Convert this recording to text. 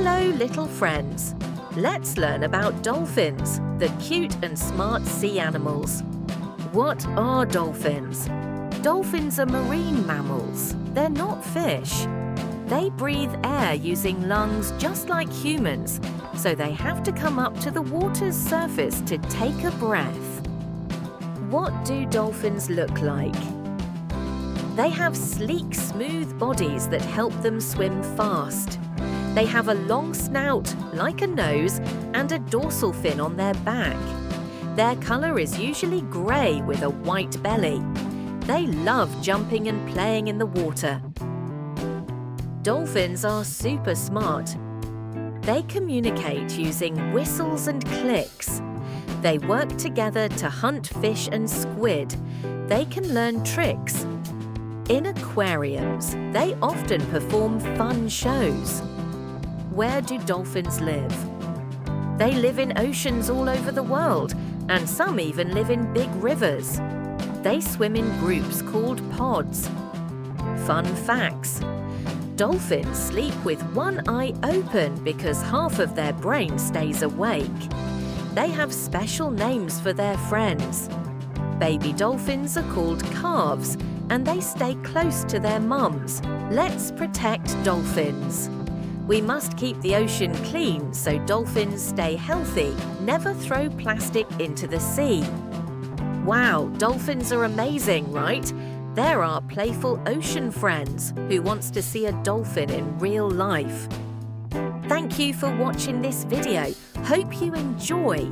Hello, little friends. Let's learn about dolphins, the cute and smart sea animals. What are dolphins? Dolphins are marine mammals. They're not fish. They breathe air using lungs just like humans, so they have to come up to the water's surface to take a breath. What do dolphins look like? They have sleek, smooth bodies that help them swim fast. They have a long snout, like a nose, and a dorsal fin on their back. Their colour is usually grey with a white belly. They love jumping and playing in the water. Dolphins are super smart. They communicate using whistles and clicks. They work together to hunt fish and squid. They can learn tricks. In aquariums, they often perform fun shows. Where do dolphins live? They live in oceans all over the world, and some even live in big rivers. They swim in groups called pods. Fun facts. Dolphins sleep with one eye open because half of their brain stays awake. They have special names for their friends. Baby dolphins are called calves, and they stay close to their mums. Let's protect dolphins. We must keep the ocean clean so dolphins stay healthy. Never throw plastic into the sea. Wow, dolphins are amazing, right? They're our playful ocean friends who wants to see a dolphin in real life. Thank you for watching this video. Hope you enjoy.